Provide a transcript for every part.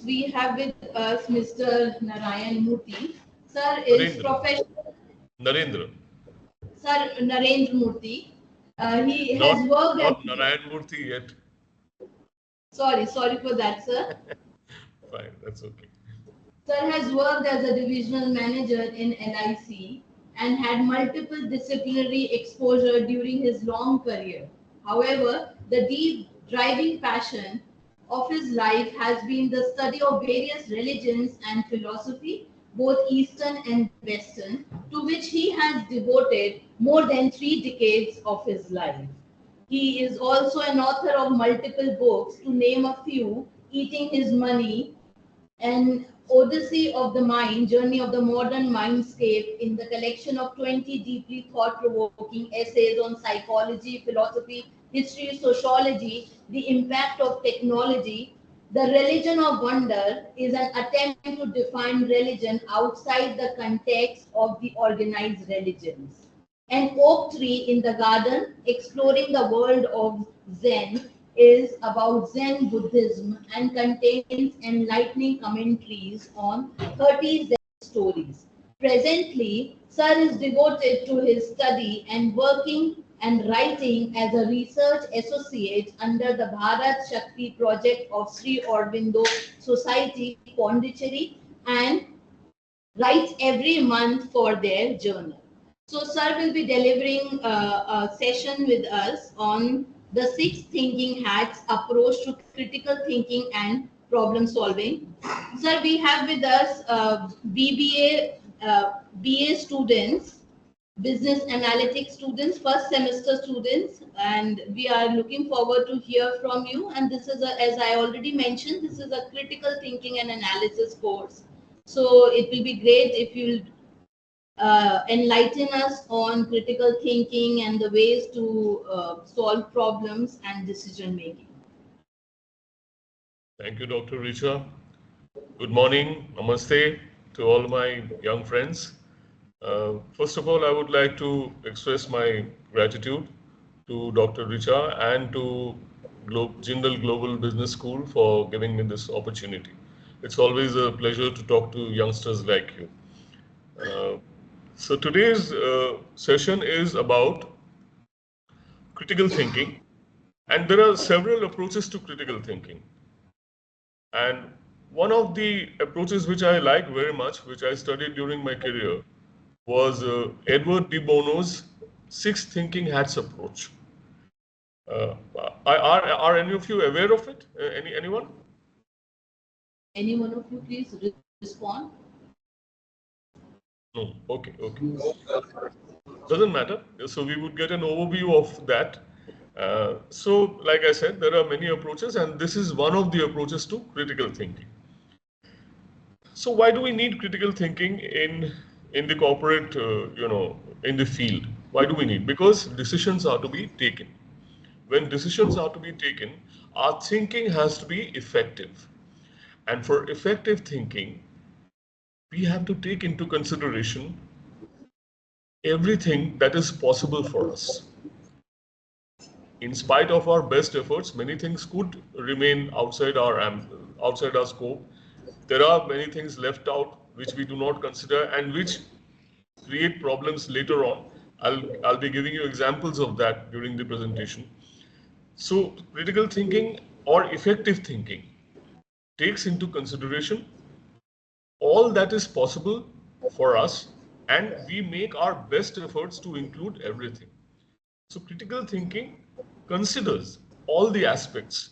we have with us Mr. Narendra Murty. Sir is professional. Narendra. Sir Narendra Murty. He has worked not Narendra Murty yet. Sorry for that, sir. Fine, that's okay. Sir has worked as a divisional manager in LIC and had multiple disciplinary exposure during his long career. However, the deep driving passion of his life has been the study of various religions and philosophy, both Eastern and Western, to which he has devoted more than 3 decades of his life. He is also an author of multiple books, to name a few: Eating His Money, an Odyssey of the Mind, Journey of the Modern Mindscape, in the collection of 20 deeply thought-provoking essays on psychology, philosophy, history, sociology, the impact of technology. The Religion of Wonder is an attempt to define religion outside the context of the organized religions. An Oak Tree in the Garden, Exploring the World of Zen, is about Zen Buddhism and contains enlightening commentaries on 30 Zen stories. Presently, Sir is devoted to his study and working and writing as a research associate under the Bharat Shakti project of Sri Aurobindo Society, Pondicherry, and writes every month for their journal. So, Sir will be delivering a session with us on the 6 thinking hats approach to critical thinking and problem solving. Sir, we have with us BA students, business analytics students, first semester students, and we are looking forward to hear from you. And this is, as I already mentioned, this is a critical thinking and analysis course. So it will be great if you enlighten us on critical thinking and the ways to solve problems and decision making. Thank you, Dr. Richa. Good morning, namaste to all my young friends. First of all, I would like to express my gratitude to Dr. Richa and to Jindal Global Business School for giving me this opportunity. It's always a pleasure to talk to youngsters like you. So today's session is about critical thinking, and there are several approaches to critical thinking. And one of the approaches which I like very much, which I studied during my career, was Edward de Bono's 6 thinking hats approach. Are any of you aware of it? Anyone? Any one of you please respond? No. Okay. Doesn't matter. So we would get an overview of that. So like I said, there are many approaches, and this is one of the approaches to critical thinking. So why do we need critical thinking in the corporate, in the field? Why do we need? Because decisions are to be taken. When decisions are to be taken, our thinking has to be effective. And for effective thinking, we have to take into consideration everything that is possible for us. In spite of our best efforts, many things could remain outside our scope. There are many things left out which we do not consider and which create problems later on. I'll be giving you examples of that during the presentation. So critical thinking or effective thinking takes into consideration all that is possible for us, and we make our best efforts to include everything. So critical thinking considers all the aspects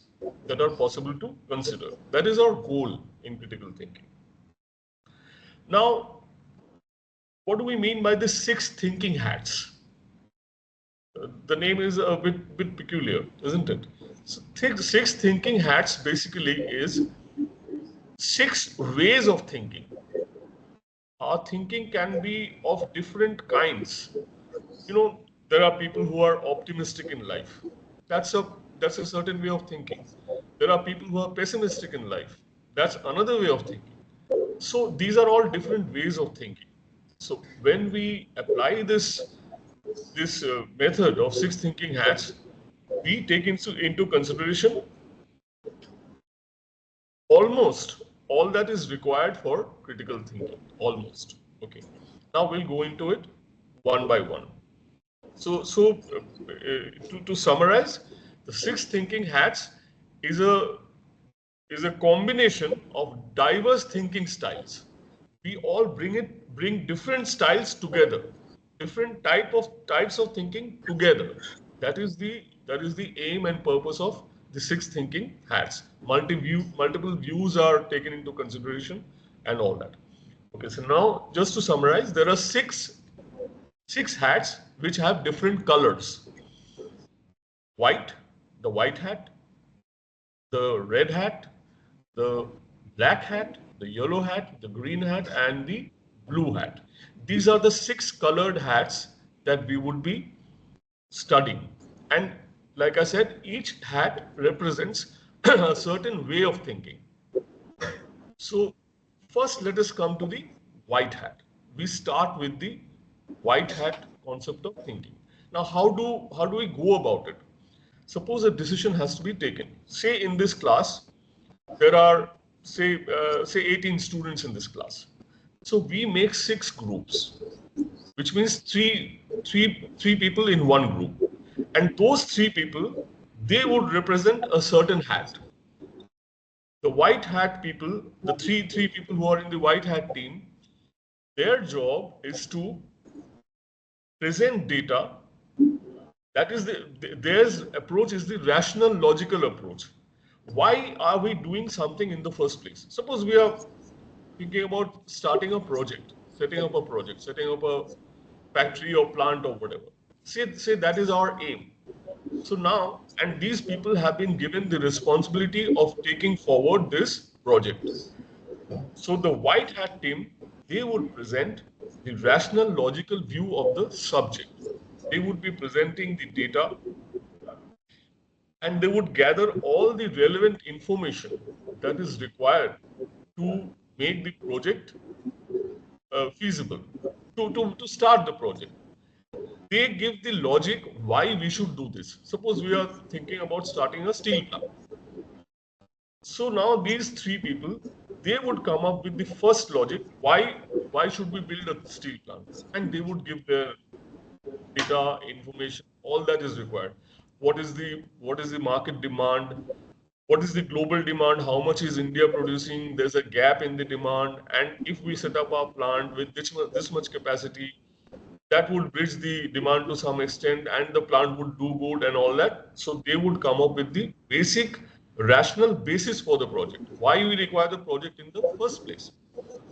that are possible to consider. That is our goal in critical thinking. Now, what do we mean by the 6 thinking hats? The name is a bit peculiar, isn't it? So 6 thinking hats basically is 6 ways of thinking. Our thinking can be of different kinds. There are people who are optimistic in life. That's a certain way of thinking. There are people who are pessimistic in life. That's another way of thinking. So these are all different ways of thinking. So when we apply this method of 6 thinking hats, we take into consideration almost all that is required for critical thinking, almost. Okay. Now we'll go into it one by one. To summarize, the 6 thinking hats is a combination of diverse thinking styles. We all bring different styles together, different types of thinking together. That is the aim and purpose of the 6 thinking hats. Multiple views are taken into consideration and all that. Okay, so now just to summarize, there are six hats which have different colors. White, the white hat, the red hat, the black hat, the yellow hat, the green hat, and the blue hat. These are the 6 colored hats that we would be studying. And like I said, each hat represents a certain way of thinking. So first, let us come to the white hat. We start with the white hat concept of thinking. Now, how do we go about it? Suppose a decision has to be taken. Say in this class, there are say 18 students in this class. So we make 6 groups, which means three people in one group. And those 3 people, they would represent a certain hat. The white hat people, the three people who are in the white hat team, their job is to present data. That is their approach is the rational, logical approach. Why are we doing something in the first place? Suppose we are thinking about starting a project, setting up a factory or plant or whatever. Say that is our aim. So now, and these people have been given the responsibility of taking forward this project. So the white hat team, they would present the rational, logical view of the subject. They would be presenting the data, and they would gather all the relevant information that is required to make the project feasible, to start the project. They give the logic why we should do this. Suppose we are thinking about starting a steel plant. So now these 3 people, they would come up with the first logic, why should we build a steel plant? And they would give their data, information, all that is required. What is the market demand? What is the global demand? How much is India producing? There's a gap in the demand. And if we set up our plant with this much capacity, that would bridge the demand to some extent and the plant would do good and all that. So they would come up with the basic rational basis for the project. Why we require the project in the first place.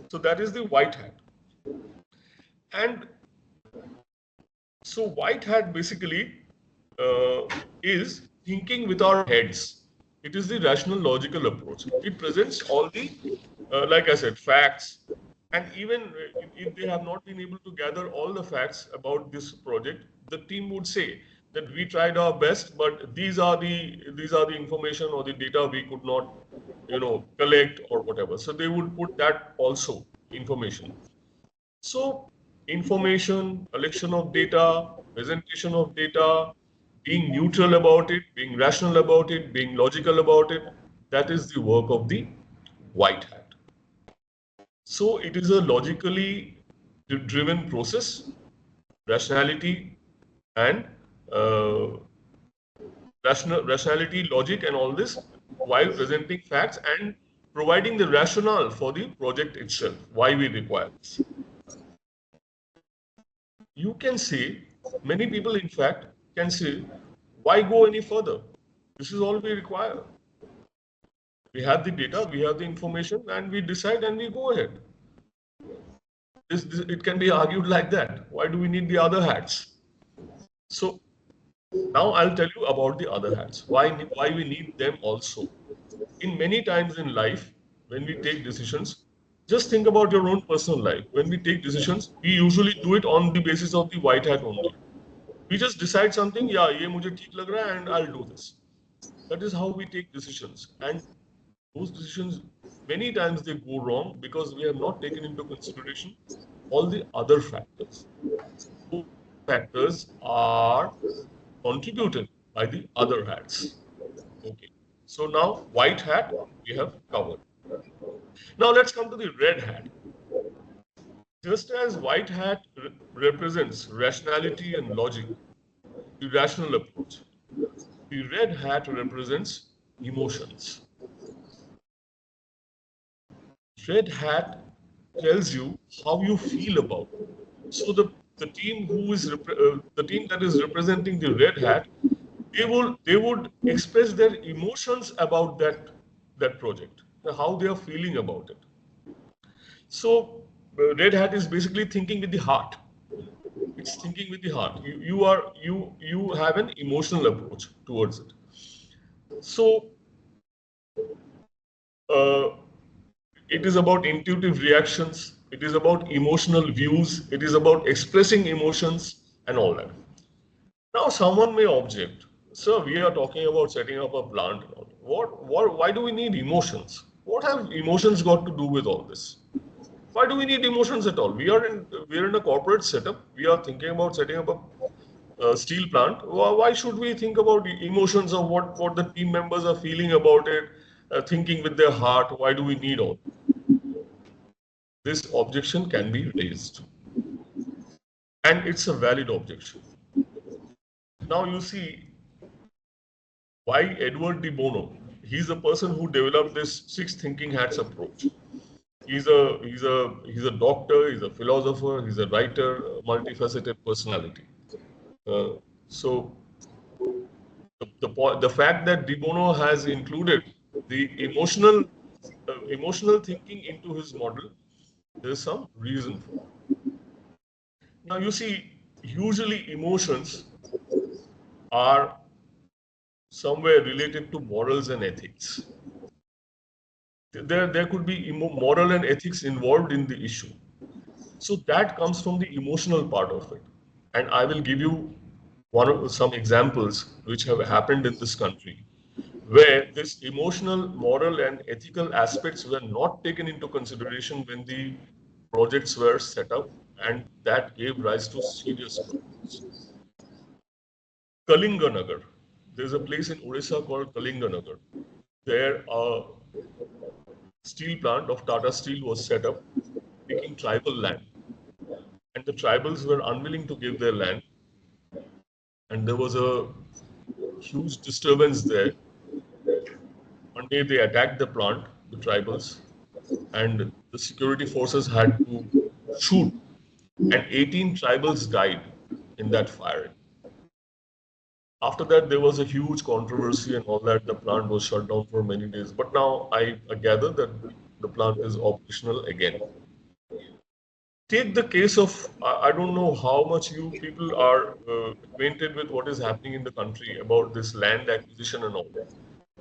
So that is the white hat. And so white hat basically is thinking with our heads. It is the rational logical approach. It presents all the, like I said, facts. And even if they have not been able to gather all the facts about this project, the team would say that we tried our best, but these are the information or the data we could not, collect or whatever. So they would put that also information. So information, collection of data, presentation of data, being neutral about it, being rational about it, being logical about it, that is the work of the white hat. So it is a logically driven process, rationality and rationality, logic and all this, while presenting facts and providing the rationale for the project itself, why we require this. You can say, many people in fact can say, why go any further? This is all we require. We have the data, we have the information, and we decide and we go ahead. It can be argued like that. Why do we need the other hats? So now I'll tell you about the other hats. Why we need them also. In many times in life, when we take decisions, just think about your own personal life. When we take decisions, we usually do it on the basis of the white hat only. We just decide something, yeah, ye mujhe theek lag raha hai and I'll do this. That is how we take decisions. And those decisions, many times they go wrong because we have not taken into consideration all the other factors. Those factors are contributed by the other hats. Okay. So now white hat we have covered. Now let's come to the red hat. Just as white hat represents rationality and logic, the rational approach, the red hat represents emotions. Red hat tells you how you feel about it. So the team who is the team that is representing the red hat, they would express their emotions about that project, how they are feeling about it. So red hat is basically thinking with the heart. It's thinking with the heart. You have an emotional approach towards it. So uh, it is about intuitive reactions. It is about emotional views. It is about expressing emotions and all that. Now, someone may object, sir, we are talking about setting up a plant. Why do we need emotions? What have emotions got to do with all this? Why do we need emotions at all? We are in a corporate setup. We are thinking about setting up a steel plant. Why should we think about the emotions of what the team members are feeling about it, thinking with their heart? Why do we need all? This objection can be raised, and it's a valid objection. Now you see why Edward de Bono. He's the person who developed this six thinking hats approach. He's a doctor. He's a philosopher. He's a writer, a multifaceted personality. So the fact that De Bono has included the emotional thinking into his model, there's some reason for it. Now you see, usually emotions are somewhere related to morals and ethics. There could be moral and ethics involved in the issue. So that comes from the emotional part of it. And I will give you some examples which have happened in this country where this emotional, moral, and ethical aspects were not taken into consideration when the projects were set up, and that gave rise to serious problems. Kalinganagar. There's a place in Odisha called Kalinganagar. There, a steel plant of Tata Steel was set up, taking tribal land. And the tribals were unwilling to give their land. And there was a huge disturbance there. One day they attacked the plant, the tribals, and the security forces had to shoot. And 18 tribals died in that firing. After that, there was a huge controversy and all that. The plant was shut down for many days. But now I gather that the plant is operational again. Take the case of, I don't know how much you people are acquainted with what is happening in the country about this land acquisition and all that.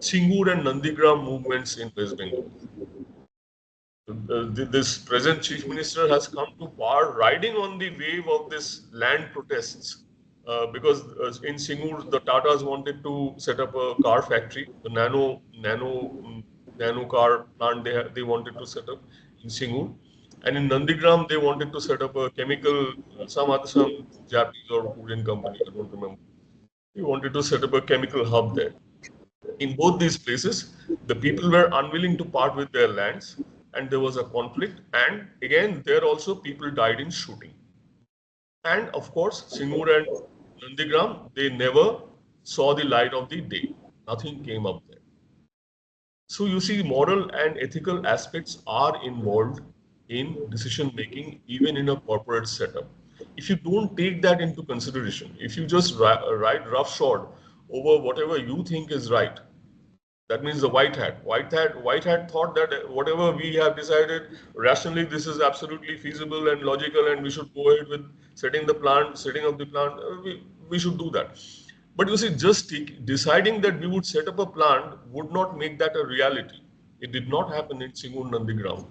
Singur and Nandigram movements in West Bengal. This present chief minister has come to power riding on the wave of this land protests. Because in Singur, the Tatas wanted to set up a car factory, the nano car plant they wanted to set up in Singur. And in Nandigram, they wanted to set up a chemical, some Japanese or Korean company, I don't remember. They wanted to set up a chemical hub there. In both these places, the people were unwilling to part with their lands, and there was a conflict. And again, there also people died in shooting. And of course, Singur and Nandigram, they never saw the light of the day. Nothing came up there. So you see, moral and ethical aspects are involved in decision making, even in a corporate setup. If you don't take that into consideration, if you just ride roughshod over whatever you think is right, that means the white hat. White hat thought that whatever we have decided rationally, this is absolutely feasible and logical, and we should go ahead with setting up the plant. We should do that. But you see, just deciding that we would set up a plant would not make that a reality. It did not happen in Singur Nandigram.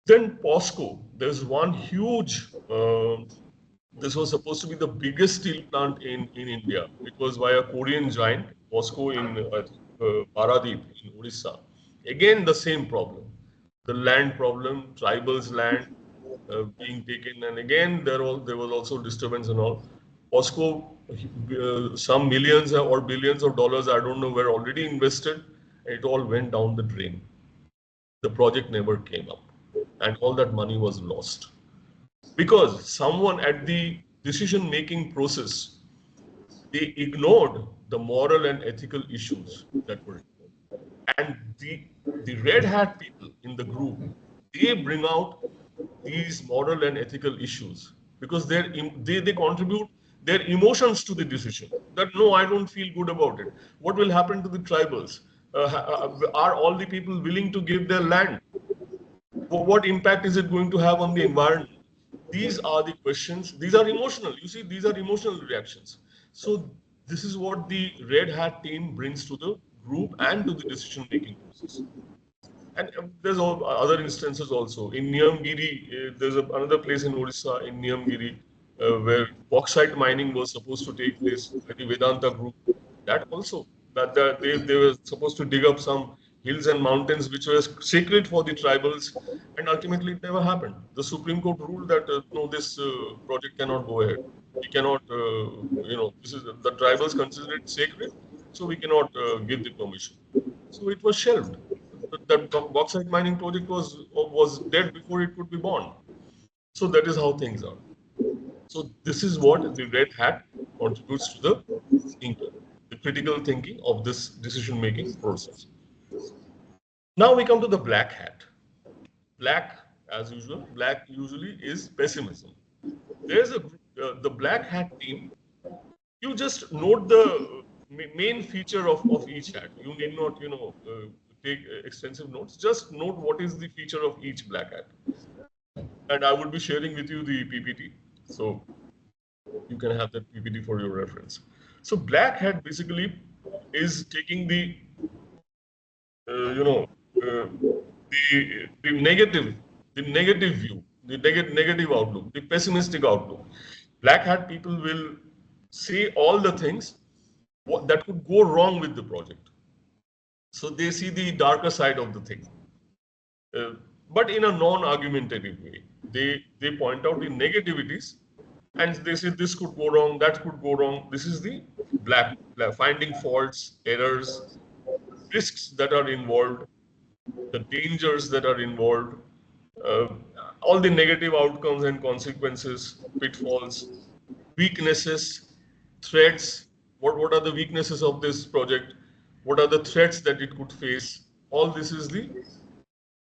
Then POSCO, there's one huge, this was supposed to be the biggest steel plant in India. It was by a Korean giant, POSCO in Paradip in Odisha. Again, the same problem. The land problem, tribals' land being taken. And again, there was also disturbance and all. POSCO, some millions or billions of dollars, I don't know, were already invested. And it all went down the drain. the project never came up and all that money was lost. Because someone at the decision-making process, they ignored the moral and ethical issues that were involved. And the red hat people in the group, they bring out these moral and ethical issues because they contribute their emotions to the decision. That no, I don't feel good about it. What will happen to the tribals? Are all the people willing to give their land? What impact is it going to have on the environment? These are the questions. These are emotional. You see, these are emotional reactions. So this is what the red hat team brings to the group and to the decision making process. And there's other instances also. In Niyamgiri, there's another place in Orissa, in Niyamgiri, where bauxite mining was supposed to take place by the Vedanta group. That also, they were supposed to dig up some hills and mountains which were sacred for the tribals, and ultimately it never happened. The Supreme Court ruled that no, this project cannot go ahead. We cannot, this is the tribals consider it sacred, so we cannot give the permission. So it was shelved. That bauxite mining project was dead before it could be born. So that is how things are. So this is what the red hat contributes to the thinking, the critical thinking of this decision-making process. Now we come to the black hat. Black, as usual, black usually is pessimism. There's the black hat team. You just note the main feature of each hat. You need not, take extensive notes. Just note what is the feature of each black hat. And I would be sharing with you the PPT. So you can have that PPT for your reference. So black hat basically is taking the, the negative view, the negative outlook, the pessimistic outlook. Black hat people will say all the things that could go wrong with the project. So they see the darker side of the thing, but in a non-argumentative way. They point out the negativities, and they say this could go wrong, that could go wrong. This is the black finding faults, errors, risks that are involved, the dangers that are involved, all the negative outcomes and consequences, pitfalls, weaknesses, threats. What are the weaknesses of this project? What are the threats that it could face? All this is the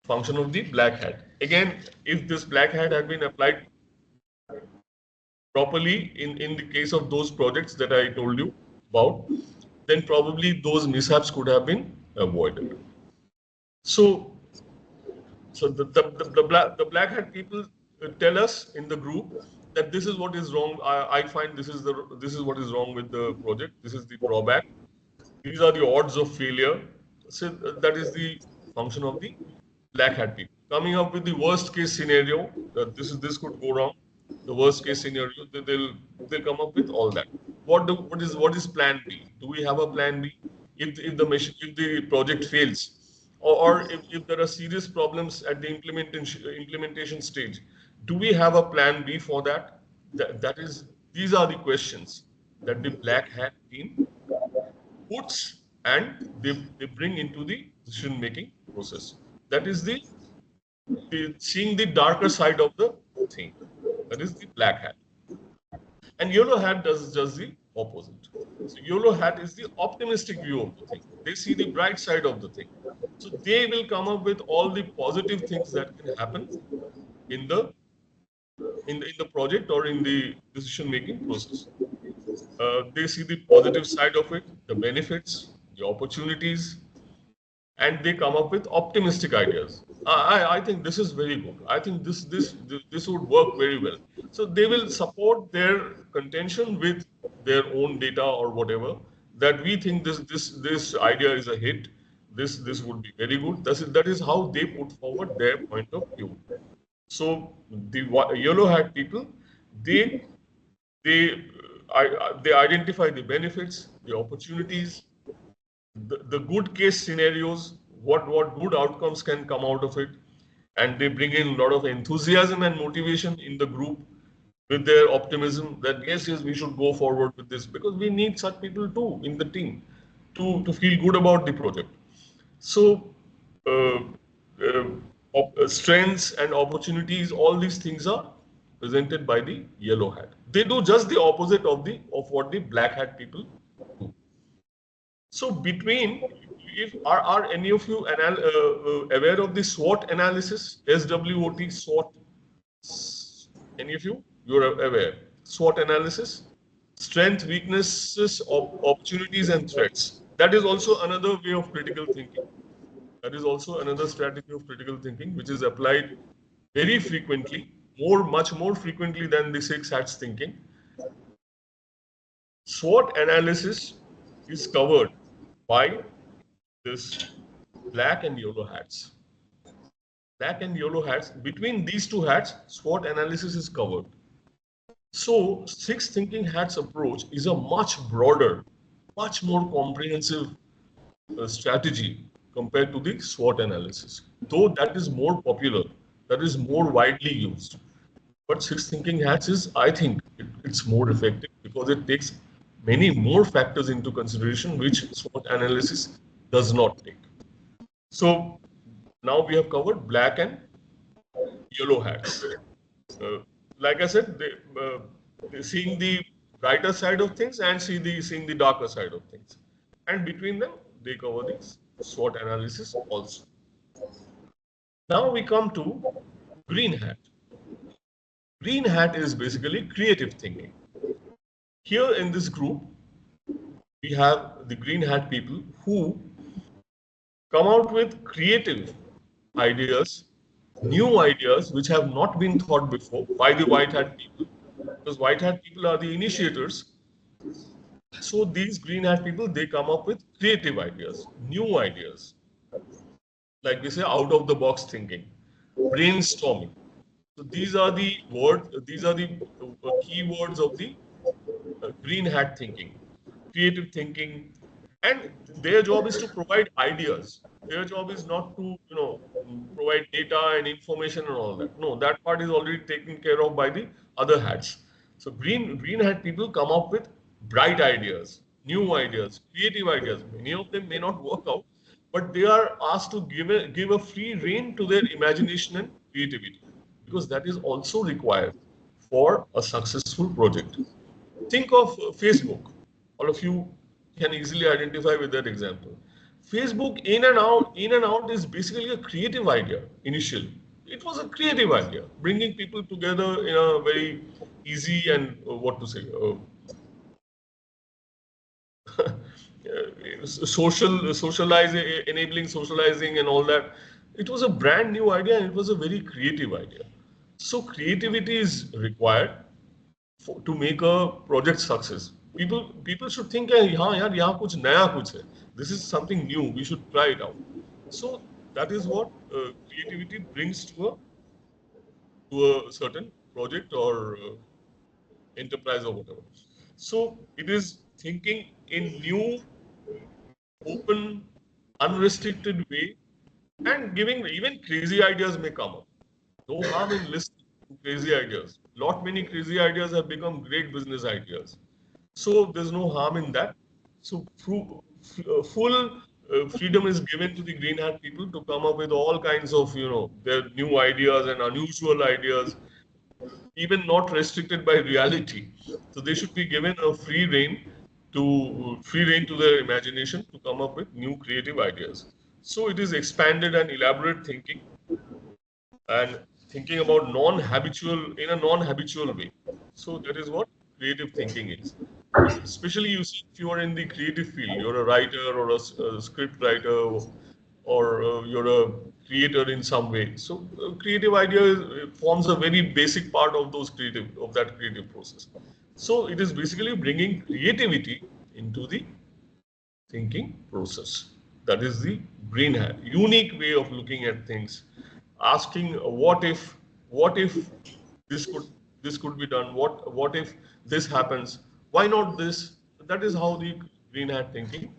function of the black hat. Again, if this black hat had been applied properly in the case of those projects that I told you about, then probably those mishaps could have been avoided. So the black hat people tell us in the group that this is what is wrong. I find this is what is wrong with the project. This is the drawback. These are the odds of failure. So that is the function of the black hat people. Coming up with the worst case scenario, that this could go wrong. The worst case scenario, they'll come up with all that. What is plan B? Do we have a plan B if the project fails, or if there are serious problems at the implementation stage? Do we have a plan B for that? These are the questions that the black hat team puts and they bring into the decision making process. That is the seeing the darker side of the thing. That is the black hat. And yellow hat does just the opposite. So yellow hat is the optimistic view of the thing. They see the bright side of the thing. So they will come up with all the positive things that can happen in the project or in the decision making process. They see the positive side of it, the benefits, the opportunities, and they come up with optimistic ideas. I think this is very good. I think this would work very well. So they will support their contention with their own data or whatever, that we think this idea is a hit. This would be very good. That is how they put forward their point of view. So the yellow hat people, they identify the benefits, the opportunities, the good case scenarios, what good outcomes can come out of it, and they bring in a lot of enthusiasm and motivation in the group with their optimism that yes, we should go forward with this, because we need such people too in the team to feel good about the project. So strengths and opportunities, all these things are presented by the yellow hat. They do just the opposite of what the black hat people do. So if are any of you aware of the SWOT analysis? SWOT, SWOT. Any of you? You're aware. SWOT analysis. Strength, weaknesses, opportunities and threats. That is also another way of critical thinking. That is also another strategy of critical thinking, which is applied very frequently, much more frequently than the 6 hats thinking. SWOT analysis is covered by this black and yellow hats. Black and yellow hats, between these two hats, SWOT analysis is covered. So 6 thinking hats approach is a much broader, much more comprehensive strategy compared to the SWOT analysis. Though that is more popular, that is more widely used. But 6 thinking hats is, I think, it's more effective because it takes many more factors into consideration which SWOT analysis does not take. So now we have covered black and yellow hats. Like I said, seeing the brighter side of things and seeing the darker side of things. And between them, they cover the SWOT analysis also. Now we come to green hat. Green hat is basically creative thinking. Here in this group, we have the green hat people who come out with creative ideas, new ideas which have not been thought before by the white hat people, because white hat people are the initiators. So these green hat people, they come up with creative ideas, new ideas, like we say, out of the box thinking, brainstorming. So these are the key words of the green hat thinking, creative thinking, and their job is to provide ideas. Their job is not to, provide data and information and all that. No, that part is already taken care of by the other hats. So green hat people come up with bright ideas, new ideas, creative ideas. Many of them may not work out, but they are asked to give a free rein to their imagination and creativity, because that is also required for a successful project. Think of Facebook. All of you can easily identify with that example. Facebook in and out is basically a creative idea initially. It was a creative idea, bringing people together in a very easy and enabling socializing and all that. It was a brand new idea and it was a very creative idea. So creativity is required to make a project success. People should think, this is something new, we should try it out. So that is what creativity brings to a certain project or enterprise or whatever. So it is thinking in new, open, unrestricted way, and giving, even crazy ideas may come up. No harm in listening to crazy ideas. Many crazy ideas have become great business ideas. So there's no harm in that. So full freedom is given to the green hat people to come up with all kinds of, their new ideas and unusual ideas, even not restricted by reality. So they should be given a free rein to their imagination to come up with new creative ideas. So it is expanded and elaborate thinking, and thinking about in a non-habitual way. So that is what creative thinking is. Especially if you are in the creative field, you're a writer or a script writer, or you're a creator in some way. So creative idea forms a very basic part of that creative process. So it is basically bringing creativity into the thinking process. That is the green hat, unique way of looking at things, asking what if this could be done, what if this happens, why not this? That is how the green hat thinking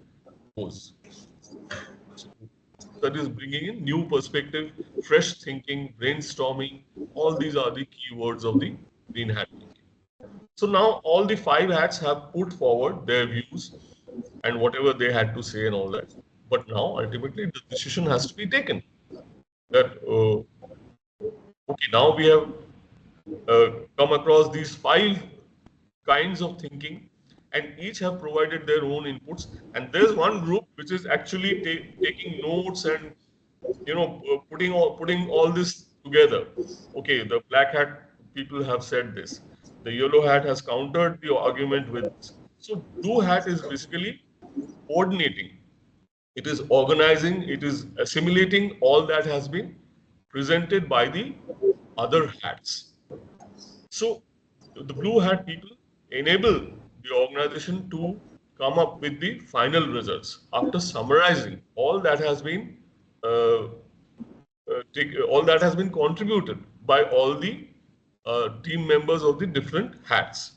goes. So that is bringing in new perspective, fresh thinking, brainstorming. All these are the key words of the green hat thinking. So now all the 5 hats have put forward their views and whatever they had to say and all that. But now ultimately the decision has to be taken. that, okay, now we have come across these 5 kinds of thinking, and each have provided their own inputs. And there's one group which is actually taking notes and putting all this together. Okay, the black hat people have said this. The yellow hat has countered the argument with this. So blue hat is basically coordinating. It is organizing. It is assimilating all that has been presented by the other hats. So the blue hat people enable the organization to come up with the final results after summarizing all that has been contributed by all the team members of the different hats.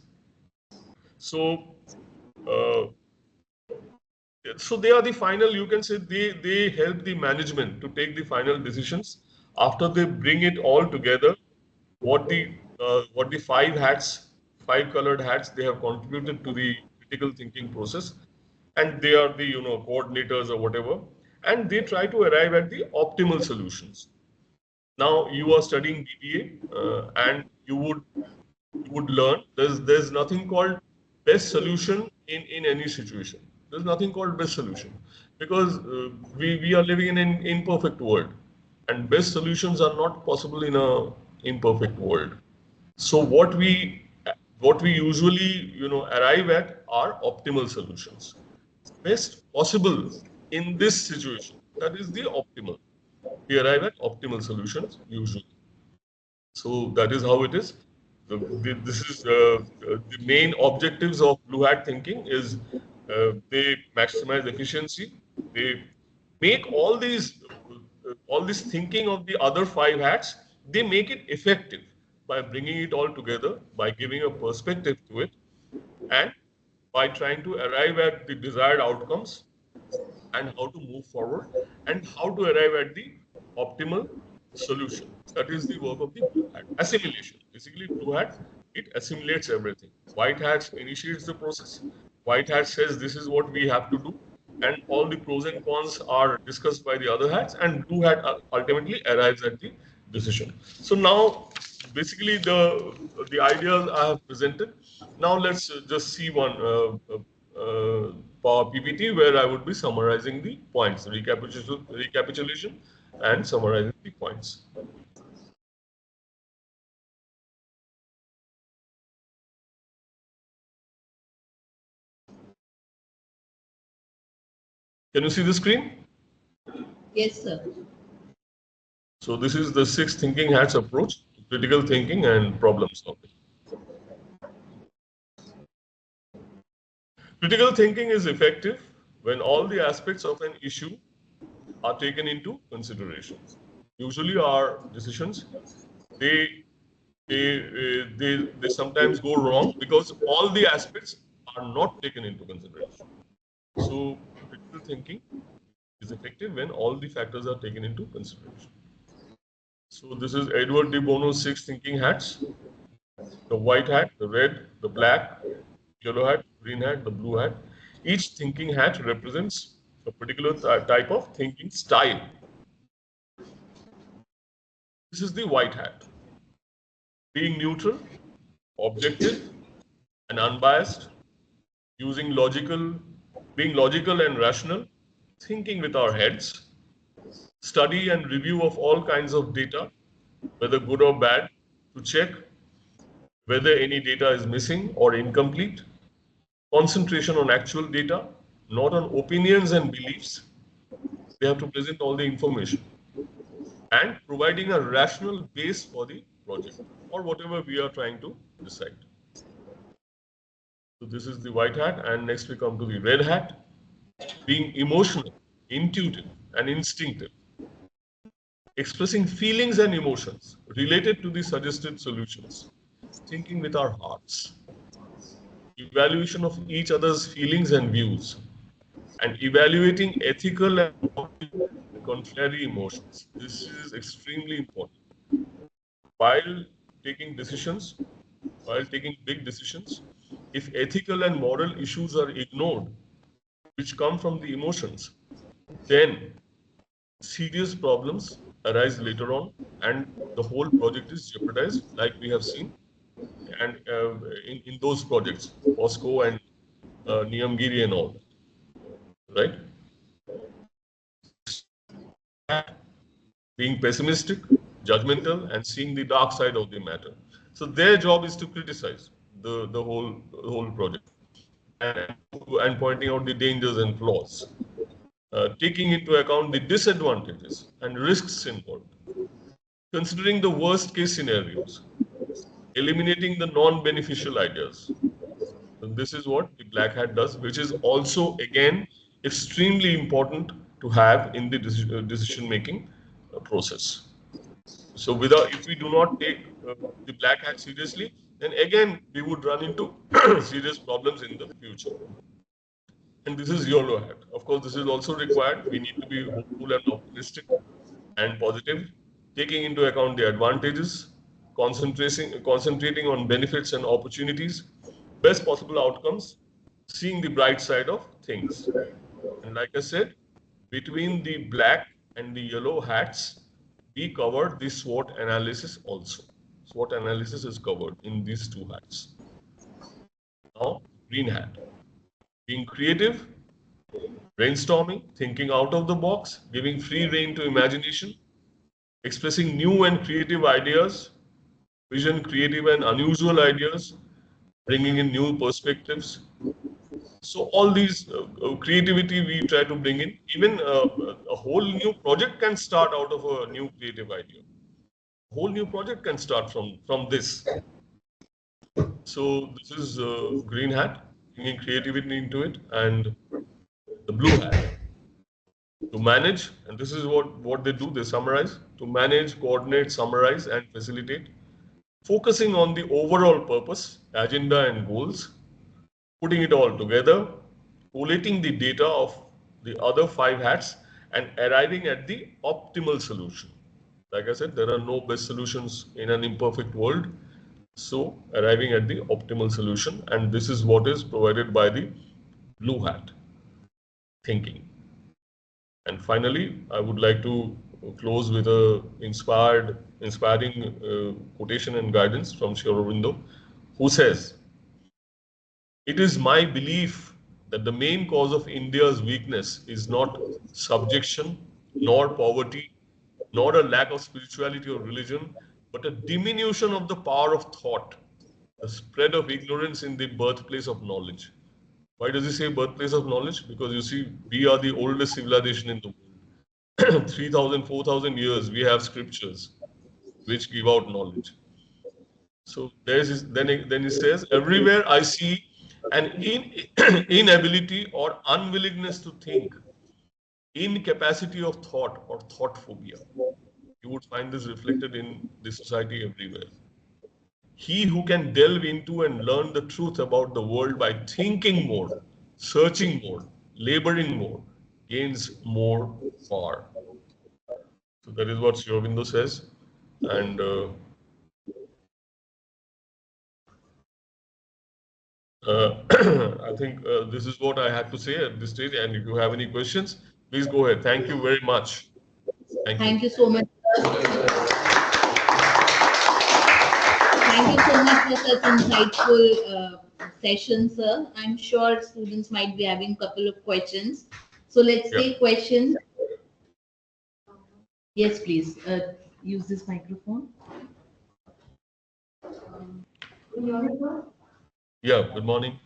So so they are the final, you can say, they help the management to take the final decisions after they bring it all together. What the 5 colored hats, they have contributed to the critical thinking process, and they are the coordinators or whatever, and they try to arrive at the optimal solutions. Now you are studying BBA, and you would learn there's nothing called best solution in any situation. There's nothing called best solution, because we are living in an imperfect world, and best solutions are not possible in a imperfect world. So what we usually arrive at are optimal solutions, best possible in this situation. That is the optimal. We arrive at optimal solutions usually. So that is how it is. This is the main objectives of blue hat thinking is they maximize efficiency. They make all this thinking of the other 5 hats, they make it effective by bringing it all together, by giving a perspective to it, and by trying to arrive at the desired outcomes and how to move forward and how to arrive at the optimal solution. That is the work of the blue hat. Assimilation. Basically, blue hat, it assimilates everything. White hat initiates the process. White hat says this is what we have to do, and all the pros and cons are discussed by the other hats, and blue hat ultimately arrives at the decision. So now, basically, the ideas I have presented. Now let's just see one Power PPT where I would be summarizing the points, recapitulation and summarizing the points. Can you see the screen? Yes, sir. So this is the 6 thinking hats approach to critical thinking and problem solving. Critical thinking is effective when all the aspects of an issue are taken into consideration. Usually our decisions, they sometimes go wrong because all the aspects are not taken into consideration. So critical thinking is effective when all the factors are taken into consideration. So this is Edward de Bono's 6 thinking hats: the white hat, the red, the black, yellow hat, green hat, the blue hat. Each thinking hat represents a particular type of thinking style. This is the white hat. Being neutral, objective, and unbiased, being logical and rational, thinking with our heads, study and review of all kinds of data, whether good or bad, to check whether any data is missing or incomplete, concentration on actual data, not on opinions and beliefs. They have to present all the information, and providing a rational base for the project or whatever we are trying to decide. So this is the white hat, and next we come to the red hat. Being emotional, intuitive, and instinctive, expressing feelings and emotions related to the suggested solutions, thinking with our hearts, evaluation of each other's feelings and views, and evaluating ethical and contrary emotions. This is extremely important. While taking decisions, while taking big decisions, if ethical and moral issues are ignored, which come from the emotions, then serious problems arise later on, and the whole project is jeopardized, like we have seen, and in those projects, POSCO and Niyamgiri and all, right? Being pessimistic, judgmental, and seeing the dark side of the matter. So their job is to criticize the whole project and pointing out the dangers and flaws, taking into account the disadvantages and risks involved, considering the worst case scenarios, eliminating the non-beneficial ideas. And this is what the black hat does, which is also again extremely important to have in the decision making process. So if we do not take the black hat seriously, then again we would run into serious problems in the future. And this is yellow hat. Of course, this is also required. We need to be hopeful and optimistic and positive, taking into account the advantages, concentrating on benefits and opportunities, best possible outcomes, seeing the bright side of things. And like I said, between the black and the yellow hats, we covered the SWOT analysis also. SWOT analysis is covered in these two hats. Now, green hat. Being creative, brainstorming, thinking out of the box, giving free rein to imagination, expressing new and creative ideas, vision, creative and unusual ideas, bringing in new perspectives. So all these creativity we try to bring in. Even a whole new project can start out of a new creative idea. A whole new project can start from this. So this is green hat, bringing creativity into it, and the blue hat. To manage, and this is what they do, they summarize, to manage, coordinate, summarize, and facilitate, focusing on the overall purpose, agenda, and goals, putting it all together, collating the data of the other 5 hats, and arriving at the optimal solution. Like I said, there are no best solutions in an imperfect world. So arriving at the optimal solution, and this is what is provided by the blue hat thinking. And finally, I would like to close with a inspiring quotation and guidance from Aurobindo, who says, "It is my belief that the main cause of India's weakness is not subjection, nor poverty, nor a lack of spirituality or religion, but a diminution of the power of thought, the spread of ignorance in the birthplace of knowledge." Why does he say birthplace of knowledge? Because you see, we are the oldest civilization in the world. 3,000, 4,000 years, we have scriptures which give out knowledge. So then he says, everywhere I see an inability or unwillingness to think, incapacity of thought or thought phobia. You would find this reflected in the society everywhere. He who can delve into and learn the truth about the world by thinking more, searching more, laboring more, gains more power. So that is what Aurobindo says. And I think this is what I had to say at this stage. And if you have any questions, please go ahead. Thank you very much. Thank you so much, sir. Thank you so much for such insightful session, sir. I'm sure students might be having a couple of questions. So let's take questions. Yes, please. Use this microphone. Yeah, good morning.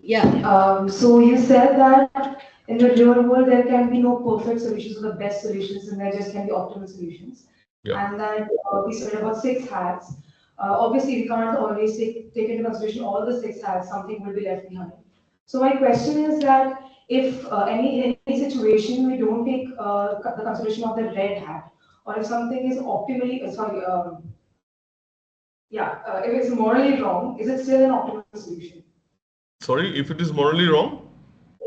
Yeah. So you said that in the real world there can be no perfect solutions or the best solutions, and there just can be optimal solutions. Yeah. And that we said about 6 hats. Obviously, we can't always take into consideration all the 6 hats. Something will be left behind. So my question is that if any situation we don't take the consideration of the red hat, or if something is optimally if it's morally wrong, is it still an optimal solution? Sorry, if it is morally wrong?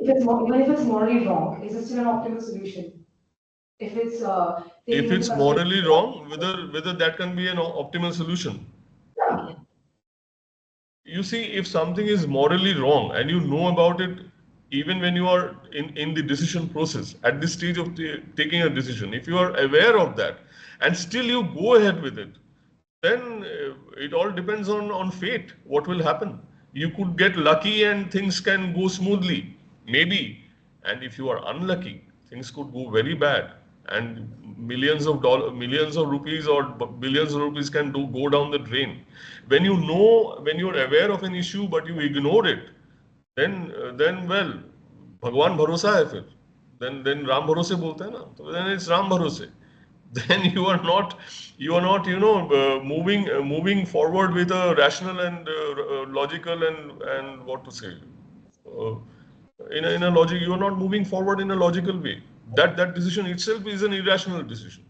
Even if it's morally wrong, is it still an optimal solution? If it's morally wrong, whether that can be an optimal solution. You see, if something is morally wrong and you know about it, even when you are in the decision process, at this stage of taking a decision, if you are aware of that and still you go ahead with it, then it all depends on fate, what will happen. You could get lucky and things can go smoothly, maybe. And if you are unlucky, things could go very bad. And millions of rupees or billions of rupees can go down the drain. When you know, when you're aware of an issue but you ignore it, then well, भगवान भरोसा है फिर. Then Ram भरोसे बोलते हैं ना, तो then it's Ram भरोसे. Then you are not moving forward with a rational and logical and what to say, uh, in a logic, you are not moving forward in a logical way. That decision itself is an irrational decision,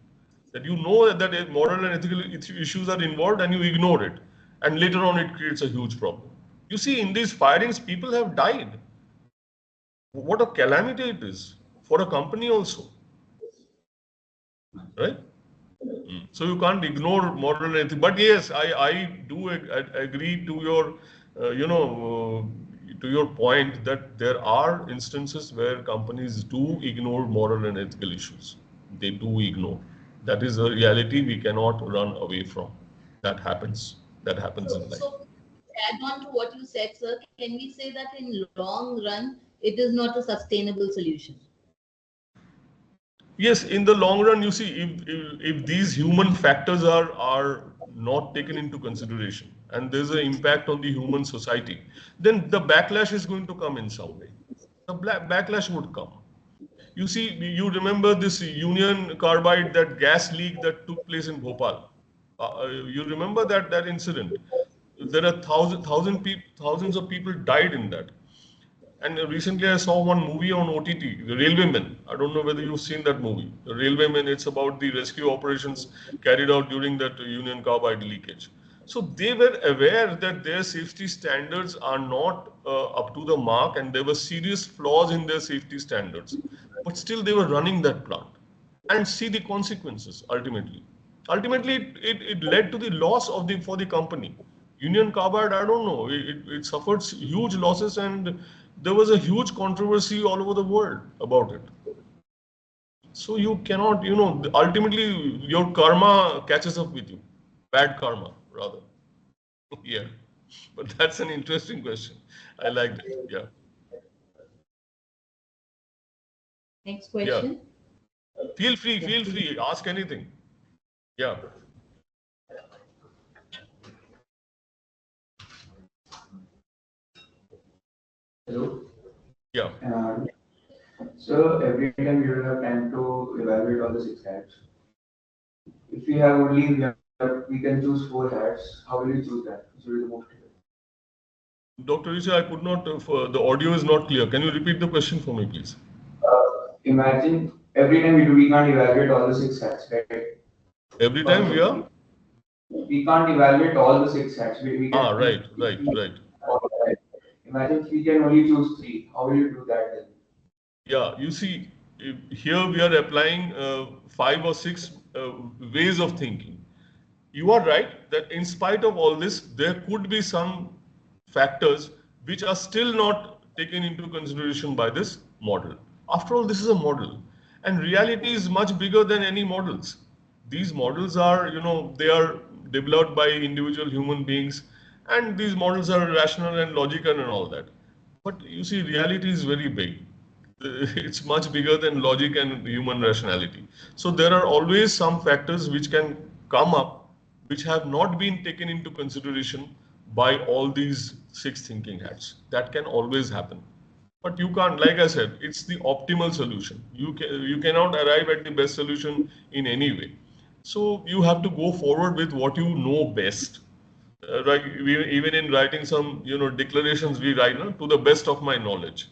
that you know that moral and ethical issues are involved and you ignore it, and later on it creates a huge problem. You see, in these firings people have died. What a calamity it is for a company also, right? So you can't ignore moral and ethics. But yes, I do agree to your, to your point that there are instances where companies do ignore moral and ethical issues. They do ignore. That is a reality we cannot run away from. That happens. That happens in life. So, add on to what you said, sir, can we say that in long run, it is not a sustainable solution? Yes, in the long run, you see, if these human factors are not taken into consideration and there's an impact on the human society, then the backlash is going to come in some way. The backlash would come. You see, you remember this Union Carbide, that gas leak that took place in Bhopal. You remember that incident? There are thousands of people died in that. And recently I saw one movie on OTT, The Railwaymen. I don't know whether you've seen that movie. The Railwaymen, it's about the rescue operations carried out during that Union Carbide leakage. So they were aware that their safety standards are not up to the mark and there were serious flaws in their safety standards. But still they were running that plant. And see the consequences ultimately. Ultimately, it led to the loss for the company. Union Carbide, I don't know, it suffered huge losses and there was a huge controversy all over the world about it. So you cannot, ultimately your karma catches up with you. Bad karma, rather. Yeah. But that's an interesting question. I liked it. Yeah. Next question. Yeah. Feel free. Ask anything. Yeah. Hello. Yeah. So every time we will have time to evaluate all the six hats. If we have only we can choose four hats. How will you choose that? Which will be the most clear? Dr. Richa, I could not, the audio is not clear. Can you repeat the question for me, please? Imagine every time we can't evaluate all the six hats, right? Every time we are? We can't evaluate all the six hats. We can. Right. Imagine if we can only choose three. How will you do that then? Yeah, you see, here we are applying 5 or 6 ways of thinking. You are right that in spite of all this, there could be some factors which are still not taken into consideration by this model. After all, this is a model, and reality is much bigger than any models. These models are, they are developed by individual human beings, and these models are rational and logical and all that. But you see, reality is very big. It's much bigger than logic and human rationality. So there are always some factors which can come up which have not been taken into consideration by all these 6 thinking hats. That can always happen. But you can't, like I said, it's the optimal solution. You cannot arrive at the best solution in any way. So you have to go forward with what you know best. Like even in writing some declarations, we write to the best of my knowledge.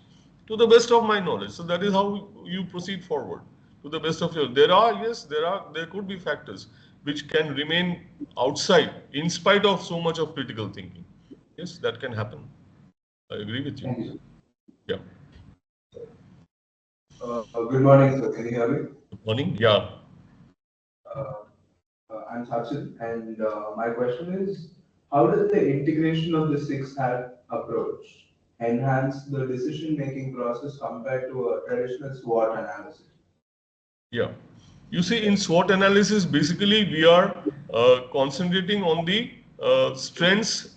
To the best of my knowledge. So that is how you proceed forward. To the best of your, there could be factors which can remain outside in spite of so much of critical thinking. Yes, that can happen. I agree with you. Thank you. Yeah. Good morning, sir. Can you hear me? Good morning. Yeah. I'm Sachin, and my question is, how does the integration of the six hat approach enhance the decision-making process compared to a traditional SWOT analysis? Yeah. You see, in SWOT analysis, basically we are concentrating on the strengths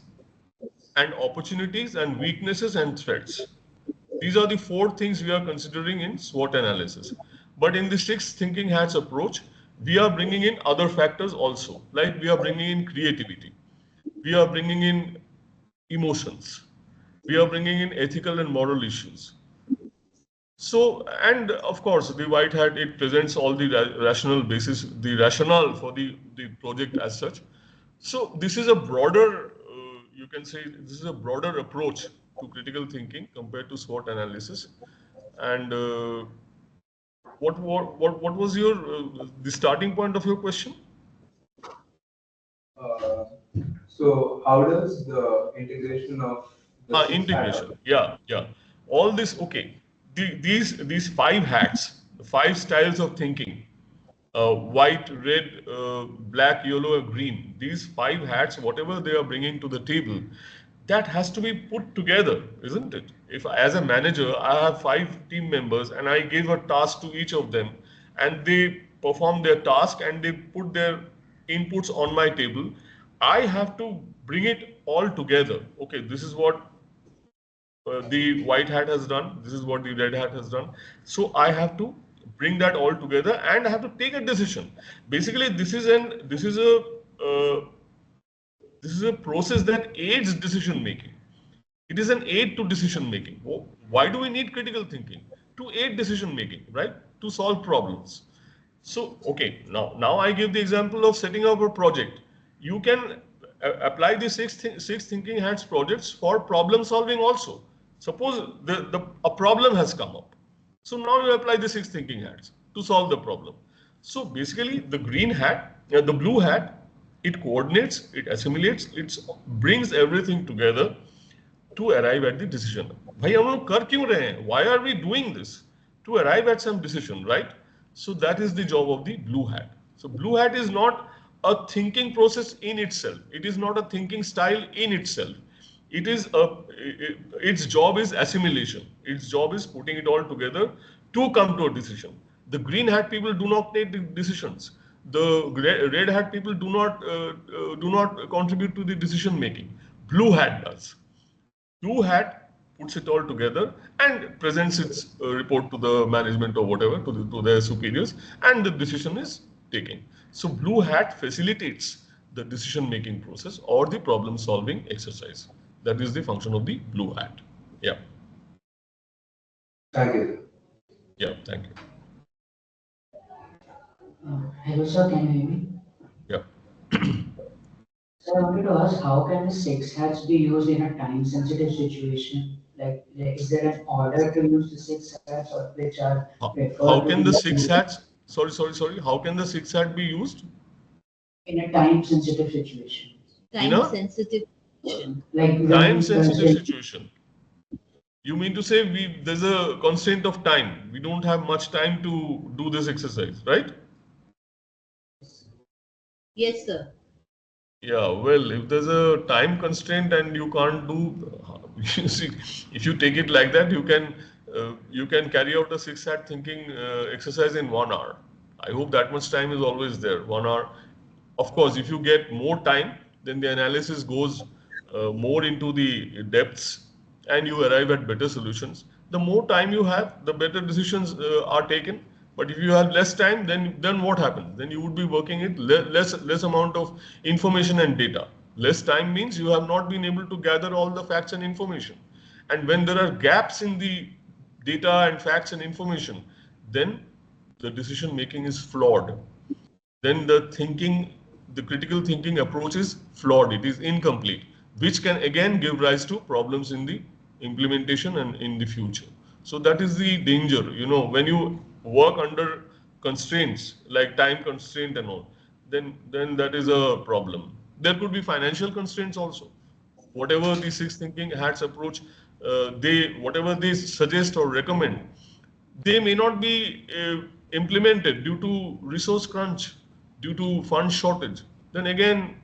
and opportunities and weaknesses and threats. These are the four things we are considering in SWOT analysis. But in the six thinking hats approach, we are bringing in other factors also, like we are bringing in creativity, we are bringing in emotions, we are bringing in ethical and moral issues. So, and of course, the white hat, it presents all the rational basis, the rationale for the project as such. So this is a broader, you can say, this is a broader approach to critical thinking compared to SWOT analysis. And what was your the starting point of your question? Uh, so how does the integration of the six Integration. Yeah. All this, okay. These five hats, the five styles of thinking, white, red, black, yellow, green. These five hats, whatever they are bringing to the table, that has to be put together, isn't it? If as a manager, I have 5 team members and I give a task to each of them and they perform their task and they put their inputs on my table, I have to bring it all together. Okay, this is what the white hat has done, this is what the red hat has done. So I have to bring that all together and I have to take a decision. Basically, this is a process that aids decision making. It is an aid to decision making. Why do we need critical thinking? To aid decision making, right? To solve problems. So, okay, now I give the example of setting up a project. You can apply the six thinking hats projects for problem solving also. Suppose a problem has come up. So now you apply the six thinking hats to solve the problem. So basically the green hat, the blue hat, it coordinates, it assimilates, it brings everything together to arrive at the decision. Bhai, hum log kar kyun rahe hain? Why are we doing this? To arrive at some decision, right? So that is the job of the blue hat. So blue hat is not a thinking process in itself. It is not a thinking style in itself. Its job is assimilation. Its job is putting it all together to come to a decision. The green hat people do not take the decisions. The red hat people do not contribute to the decision making. Blue hat does. Blue hat puts it all together and presents its report to the management or whatever, to their superiors, and the decision is taken. So blue hat facilitates the decision making process or the problem solving exercise. That is the function of the blue hat. Yeah. Thank you. Yeah, thank you. Hello, sir. Can you hear me? Yeah. So I wanted to ask, how can the six hats be used in a time-sensitive situation? Like, is there an order to use the six hats, or which are How preferred to can be the six used hats, sorry, how can the six hat be used? in a time-sensitive situation? In a Time-sensitive question. Like when time-sensitive say, situation. You mean to say there's a constraint of time. We don't have much time to do this exercise, right? Yes, sir. Yeah, well, if there's a time constraint and you can't do, you see, if you take it like that, you can carry out a six hat thinking exercise in 1 hour. I hope that much time is always there. 1 hour. Of course, if you get more time, then the analysis goes more into the depths and you arrive at better solutions. The more time you have, the better decisions are taken. But if you have less time, then what happens? Then you would be working with less amount of information and data. Less time means you have not been able to gather all the facts and information. And when there are gaps in the data and facts and information, then the decision making is flawed. Then the critical thinking approach is flawed, it is incomplete, which can again give rise to problems in the implementation and in the future. So that is the danger, when you work under constraints like time constraint and all, then that is a problem. There could be financial constraints also. Whatever the six thinking hats approach, whatever they suggest or recommend, they may not be implemented due to resource crunch, due to fund shortage. Then again,